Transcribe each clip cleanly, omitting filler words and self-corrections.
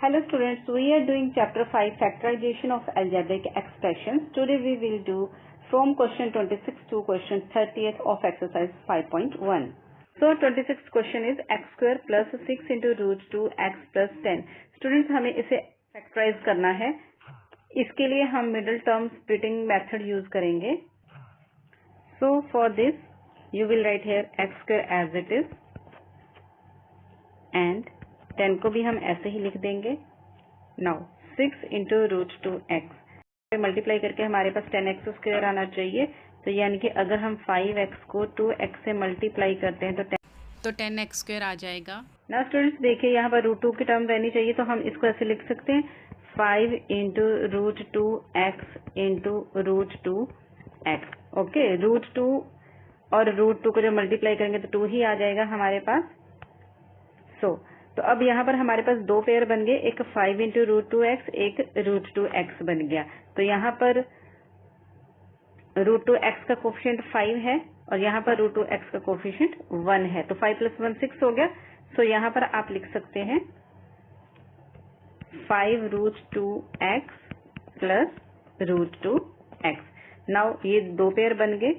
Hello students, we are doing chapter 5 factorization of algebraic expressions. Today we will do from question 26 to question 30th of exercise 5.1. So 26th question is x square plus 6 into root 2 x plus 10. Students हमें इसे factorize करना है. इसके लिए हम middle term splitting method use करेंगे. So for this you will write here x square as it is and 10 को भी हम ऐसे ही लिख देंगे. Now 6 into root two x multiply करके हमारे पास 10x स्क्वायर आना चाहिए. तो यानी कि अगर हम 5x को 2x से मल्टीप्लाई करते हैं तो 10x स्क्वायर आ जाएगा. ना स्टूडेंट्स देखिए यहाँ पर रूट टू की टर्म रहनी चाहिए, तो हम इसको ऐसे लिख सकते हैं 5 into root two x into root two x. Okay, root two और रूट टू को जब मल्टीप्लाई करेंगे तो 2 ही आ जाएगा हमारे पास. तो अब यहाँ पर हमारे पास दो पेयर बन गए, एक 5 इंटू रूट टू एक्स, एक रूट टू एक्स बन गया. तो यहाँ पर रूट टू एक्स का कोफिशिएंट 5 है और यहाँ पर रूट टू एक्स का कोफिशिएंट 1 है. तो 5 प्लस 1 6 हो गया. सो यहाँ पर आप लिख सकते हैं 5 root two x plus root two x. Now ये दो पेयर बन गए.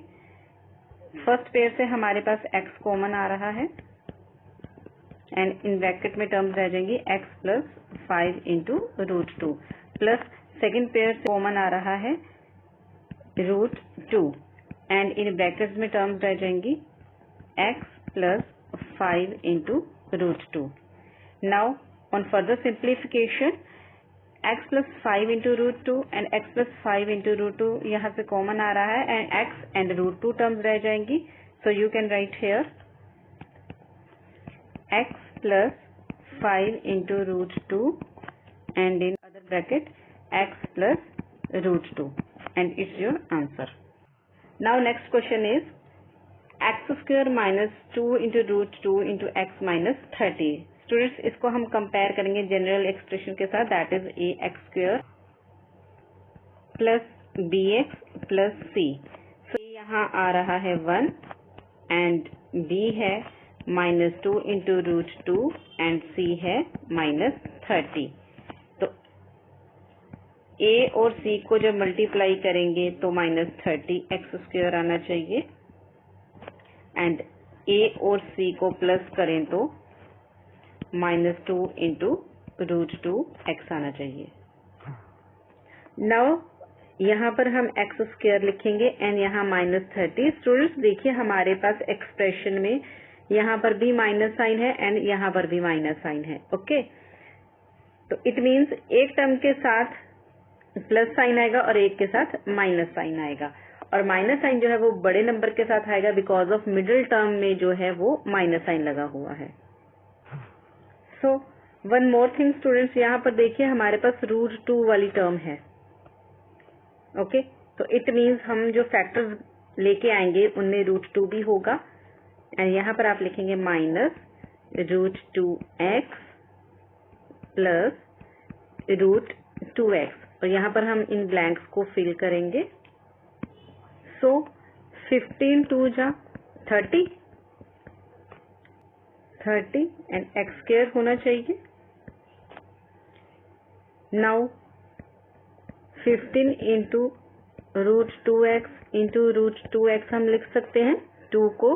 फर्स्ट पेयर से हमारे पास एक्स कॉमन आ रहा है एंड इन ब्रैकेट में टर्म्स रह जाएंगी x plus 5 into root two plus second pair से कॉमन आ रहा है root two and in brackets में टर्म्स रह जाएंगी x plus 5 into root two. Now on further simplification x plus 5 into root two and x plus 5 into root two यहाँ से common आ रहा है and x and root two terms रह जाएंगी. So you can write here x plus 5 into root 2 and in other bracket x plus root 2 and it's your answer. Now next question is x square minus 2 into root 2 into x minus 30. Students इसको हम compare करेंगे general expression के साथ, that is ax square plus bx plus c. So यहाँ आ रहा है 1 and b है -2 into root two and c है -30. तो a और c को जब मल्टीप्लाई करेंगे तो -30 एक्स स्क्वायर आना चाहिए एंड a और c को प्लस करें तो -2 इंटू रूट टू एक्स आना चाहिए. नाउ यहाँ पर हम एक्स स्क्वायर लिखेंगे एंड यहाँ -30. स्टूडेंट्स देखिए हमारे पास एक्सप्रेशन में यहाँ पर भी माइनस साइन है एंड यहाँ पर भी माइनस साइन है. ओके, तो इट मीन्स एक टर्म के साथ प्लस साइन आएगा और एक के साथ माइनस साइन आएगा और माइनस साइन जो है वो बड़े नंबर के साथ आएगा बिकॉज ऑफ मिडिल टर्म में जो है वो माइनस साइन लगा हुआ है. So one more thing students, यहाँ पर देखिए हमारे पास रूट टू वाली टर्म है. ओके, तो इट मीन्स हम जो फैक्टर्स लेके आएंगे उनमें रूट टू भी होगा एंड यहाँ पर आप लिखेंगे minus root two x plus root two x और यहाँ पर हम इन ब्लैंक्स को फिल करेंगे. सो 15 टू जा 30 एंड एक्स स्क्वायर होना चाहिए. Now 15 into root two x into root two x हम लिख सकते हैं. 2 को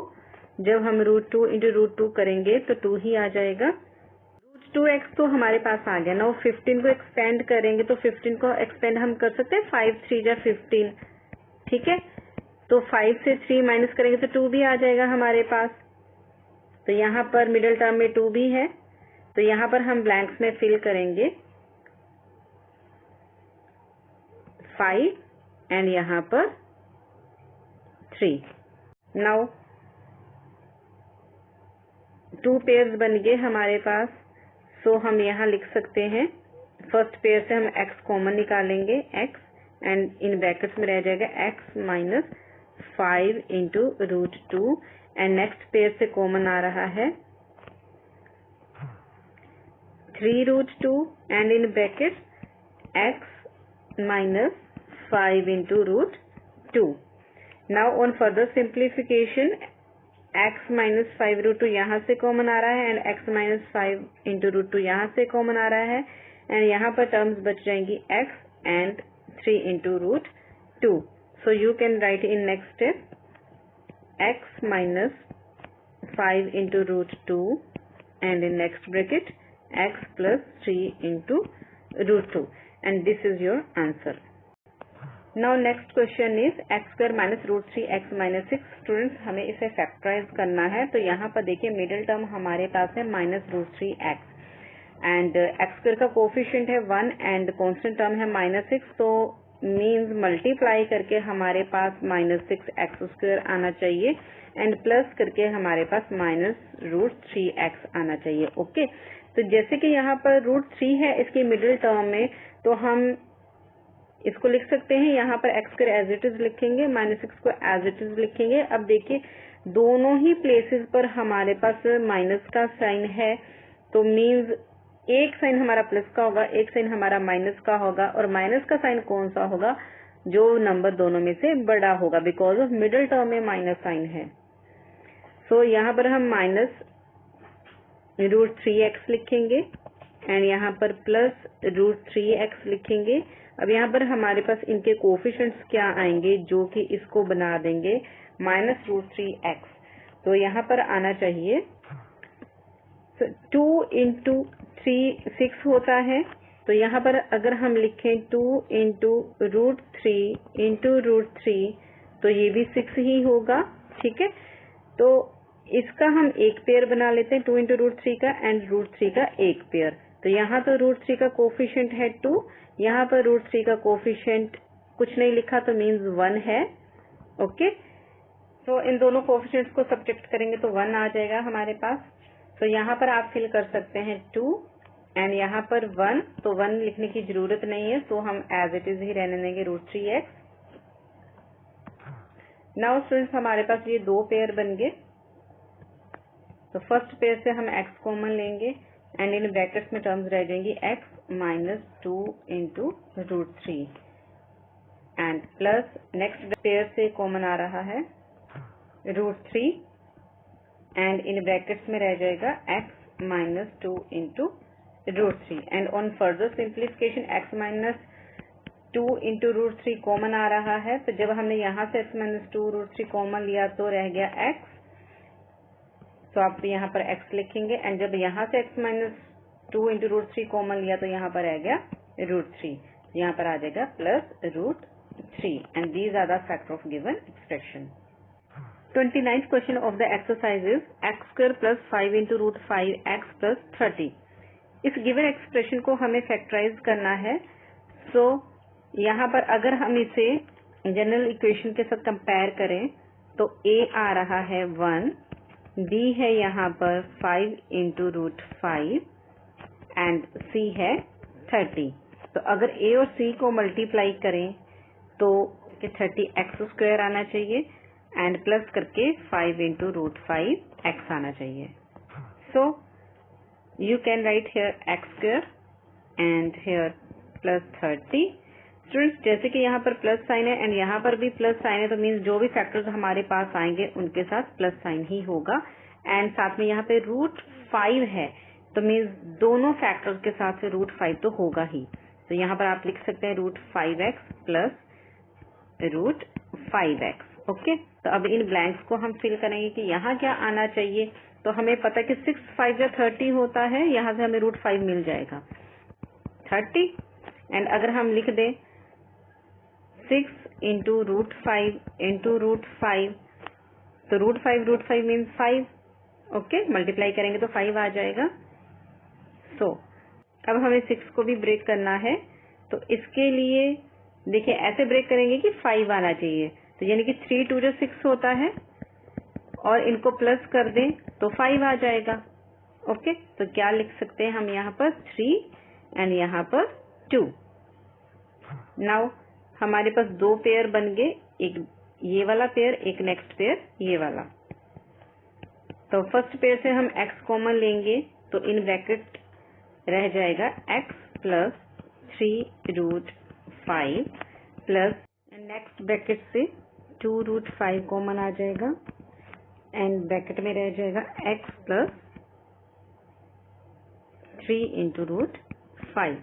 जब हम root two into root two करेंगे तो 2 ही आ जाएगा. रूट टू एक्स तो हमारे पास आ गया. नाउ 15 को एक्सपेंड करेंगे तो 15 को एक्सपेंड हम कर सकते हैं 5 3 जा 15. ठीक है, तो 5 से 3 माइनस करेंगे तो 2 भी आ जाएगा हमारे पास. तो यहाँ पर मिडिल टर्म में 2 भी है तो यहाँ पर हम ब्लैंक्स में फिल करेंगे 5 एंड यहाँ पर 3. नाउ 2 पेयर्स बन गए हमारे पास. सो हम यहाँ लिख सकते हैं फर्स्ट पेयर से हम x कॉमन निकालेंगे x एंड इन ब्रैकेट्स में रह जाएगा x minus 5 into root two and next pair से कॉमन आ रहा है 3 root two and in bracket x minus 5 into root two. Now on further simplification x minus 5 root two यहाँ से common आ रहा है and x minus 5 into root two यहाँ से कॉमन आ रहा है एंड यहाँ पर टर्म्स बच जाएंगी x and 3 into root 2. So you can write in next step x minus 5 into root 2 and in next bracket x plus 3 into root 2 and this is your answer. Now next question is x square minus root 3 x minus 6. Students हमें इसे factorise करना है, तो यहाँ पर देखिए middle term हमारे पास है minus root 3 x and x square का कोफिशिएंट है 1 एंड कॉन्स्टेंट टर्म है माइनस 6, तो मीन्स मल्टीप्लाई करके हमारे पास माइनस 6 एक्स स्क्वायर आना चाहिए एंड प्लस करके हमारे पास माइनस रूट 3 एक्स आना चाहिए. ओके, तो जैसे कि यहाँ पर रूट 3 है इसके मिडिल टर्म में, तो हम इसको लिख सकते हैं यहाँ पर x square as it is लिखेंगे, माइनस 6 को एज इट इज लिखेंगे. अब देखिए दोनों ही प्लेसेस पर हमारे पास माइनस का साइन है, तो मीन्स एक साइन हमारा प्लस का होगा, एक साइन हमारा माइनस का होगा, और माइनस का साइन कौन सा होगा, जो नंबर दोनों में से बड़ा होगा, बिकॉज ऑफ मिडिल टर्म में माइनस साइन है. सो यहाँ पर हम माइनस रूट 3 एक्स लिखेंगे एंड यहाँ पर प्लस रूट 3 एक्स लिखेंगे. अब यहाँ पर हमारे पास इनके कोफिशिएंट्स क्या आएंगे जो कि इसको बना देंगे माइनस रूट 3 एक्स. तो यहाँ पर आना चाहिए 2 इंटू 3 6 होता है, तो यहाँ पर अगर हम लिखें 2 इंटू रूट 3 इंटू रूट 3 तो ये भी 6 ही होगा. ठीक है, तो इसका हम एक पेयर बना लेते हैं 2 इंटू रूट 3 का एंड रूट 3 का एक पेयर. तो यहाँ तो रूट 3 का कोफिशिएंट है 2, यहाँ पर रूट 3 का कोफिशिएंट कुछ नहीं लिखा तो मीन्स 1 है. ओके, तो इन दोनों कोफिशिएंट्स को सब्ट्रैक्ट करेंगे तो 1 आ जाएगा हमारे पास. तो यहाँ पर आप फिल कर सकते हैं 2 एंड यहाँ पर 1, तो 1 लिखने की जरूरत नहीं है, तो हम एज इट इज ही रहने देंगे रूट 3 एक्स. नाउ स्टूडेंट्स हमारे पास ये दो पेयर बन गए. तो फर्स्ट पेयर से हम x कॉमन लेंगे एंड इन ब्रैकेट्स में टर्म्स रह जाएंगी x minus 2 into root 3 and plus next pair से कॉमन आ रहा है रूट 3 एंड इन ब्रैकेट्स में रह जाएगा x minus 2 into root 3 and on further simplification x minus 2 into root 3 common आ रहा है. तो जब हमने यहाँ से x माइनस 2 रूट 3 कॉमन लिया तो रह गया x, तो आप यहाँ पर x लिखेंगे एंड जब यहाँ से x minus 2 into root 3 common लिया तो यहाँ पर रह गया रूट 3, यहाँ पर आ जाएगा plus root 3 and these are the factor of given expression. 29th question of the exercise is x square plus 5 into root 5 x plus 30. इस गिवन एक्सप्रेशन को हमें फैक्टराइज करना है. सो यहाँ पर अगर हम इसे जनरल इक्वेशन के साथ कंपेयर करें तो a आ रहा है 1, b है यहाँ पर 5 इंटू रूट 5 एंड c है 30. तो अगर a और c को मल्टीप्लाई करें तो 30 एक्स स्क्वायर आना चाहिए एंड प्लस करके 5 इंटू रूट 5 एक्स आना चाहिए. So you can write here x square and here plus 30. Students जैसे कि यहाँ पर प्लस साइन है एंड यहाँ पर भी प्लस साइन है, तो मीन्स जो भी फैक्टर्स हमारे पास आएंगे उनके साथ प्लस साइन ही होगा एंड साथ में यहाँ पे रूट 5 है, तो मीन्स दोनों फैक्टर्स के साथ रूट 5 तो होगा ही. तो यहाँ पर आप लिख सकते हैं root 5x plus root 5x. Okay, तो अब इन ब्लैंक्स को हम फिल करेंगे कि यहाँ क्या आना चाहिए. तो हमें पता है कि 6 5 या 30 होता है, यहाँ से हमें रूट 5 मिल जाएगा 30 एंड अगर हम लिख दें 6 इंटू रूट 5 इंटू रूट 5, तो रूट 5 मीन्स 5. ओके, मल्टीप्लाई करेंगे तो 5 आ जाएगा. सो अब हमें 6 को भी ब्रेक करना है, तो इसके लिए देखिए ऐसे ब्रेक करेंगे कि 5 आना चाहिए, तो यानी कि 3 2 जो 6 होता है और इनको प्लस कर दें तो 5 आ जाएगा. ओके, तो क्या लिख सकते हैं हम यहाँ पर 3 एंड यहाँ पर 2. नाउ हमारे पास दो पेयर बन गए, एक ये वाला पेयर, एक नेक्स्ट पेयर ये वाला. तो फर्स्ट पेयर से हम x कॉमन लेंगे तो इन ब्रैकेट रह जाएगा x plus 3 root 5 plus next bracket से 2 रूट 5 कॉमन आ जाएगा एंड ब्रैकेट में रह जाएगा x plus 3 into root 5.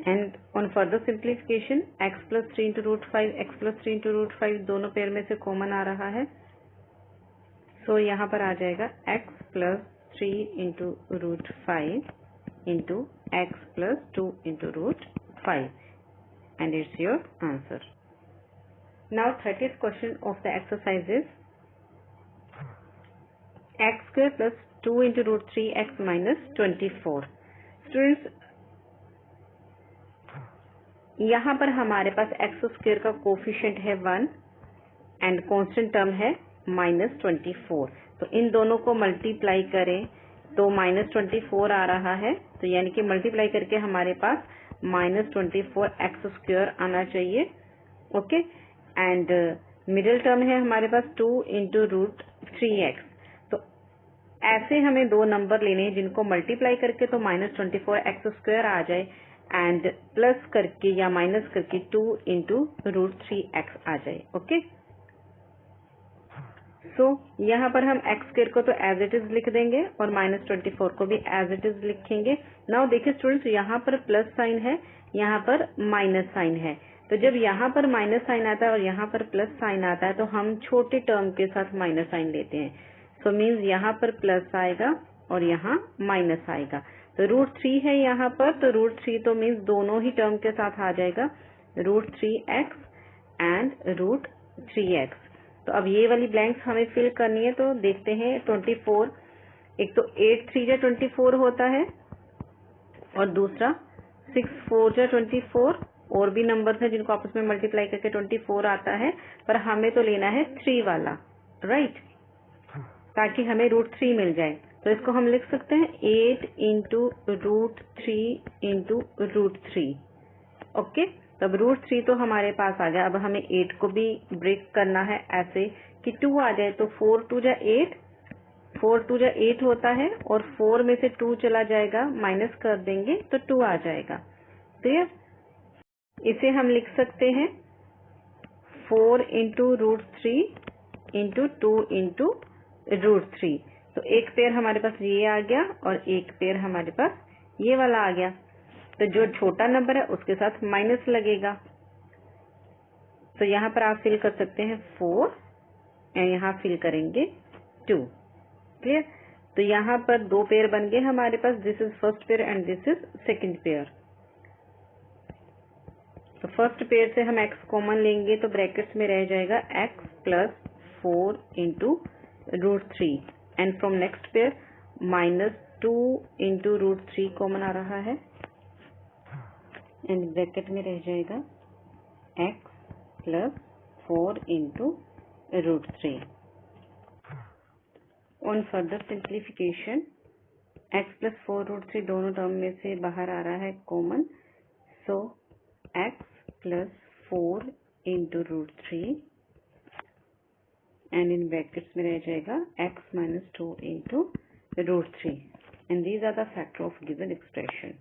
And on further simplification x plus 3 into root 5 x plus 3 into root 5 दोनों पेयर में से कॉमन आ रहा है। सो यहाँ पर आ जाएगा x plus 3 into root 5 into x plus 2 into root 5 and it's your answer. Now 30th question of the exercise is x square plus 2 into root 3 x minus 24। Students यहाँ पर हमारे पास एक्स स्क्वायर का कोफिशिएंट है 1 and constant term है -24। तो इन दोनों को मल्टीप्लाई करें तो -24 आ रहा है। तो यानी कि मल्टीप्लाई करके हमारे पास -24 एक्स स्क्वायर आना चाहिए। ओके एंड मिडिल टर्म है हमारे पास 2 इंटू रूट 3x। तो ऐसे हमें दो नंबर लेने हैं जिनको मल्टीप्लाई करके तो -24 एक्स स्क्वायर आ जाए एंड प्लस करके या माइनस करके 2 इंटू रूट 3x आ जाए। ओके सो यहाँ पर हम एक्स स्क्वायर को तो एज इट इज लिख देंगे और -24 को भी एज इट इज लिखेंगे। नाउ देखिए स्टूडेंट्स यहाँ पर प्लस साइन है, यहाँ पर माइनस साइन है। तो जब यहाँ पर माइनस साइन आता है और यहाँ पर प्लस साइन आता है तो हम छोटे टर्म के साथ माइनस साइन लेते हैं। सो मीन्स यहाँ पर प्लस आएगा और यहाँ माइनस आएगा। तो रूट 3 है यहाँ पर, तो रूट 3 तो मीन्स दोनों ही टर्म के साथ आ जाएगा, root 3x and root 3x। तो अब ये वाली ब्लैंक्स हमें फिल करनी है। तो देखते हैं 24, एक तो 8 3 जा 24 होता है और दूसरा 6 4 जा 24। और भी नंबर्स हैं जिनको आपस में मल्टीप्लाई करके 24 आता है, पर हमें तो लेना है 3 वाला, राइट, ताकि हमें रूट 3 मिल जाए। तो इसको हम लिख सकते हैं 8 into root 3 into root 3। Okay तब रूट 3 तो हमारे पास आ गया। अब हमें 8 को भी ब्रेक करना है ऐसे कि 2 आ जाए। तो 4 2 जा 8, 4 2 जा 8 होता है और 4 में से 2 चला जाएगा, माइनस कर देंगे तो 2 आ जाएगा। क्लियर? इसे हम लिख सकते हैं 4 into root 3 into 2 into root 3। तो एक पेयर हमारे पास ये आ गया और एक पेयर हमारे पास ये वाला आ गया। तो जो छोटा नंबर है उसके साथ माइनस लगेगा। तो यहाँ पर आप फिल कर सकते हैं 4 एंड यहाँ फिल करेंगे 2। क्लियर? तो यहाँ पर दो पेयर बन गए हमारे पास, this is first pair and this is second pair. तो फर्स्ट पेयर से हम x कॉमन लेंगे तो ब्रैकेट्स में रह जाएगा x plus 4 into root 3 and from next pair -2 into root 3 common आ रहा है एंड ब्रैकेट में रह जाएगा x plus 4 into root 3। On further simplification x plus 4 root 3 दोनों टर्म में से बाहर आ रहा है common. So x plus 4 into root 3 and in brackets में रह जाएगा x minus 2 into root 3 and these are the factor of given expression.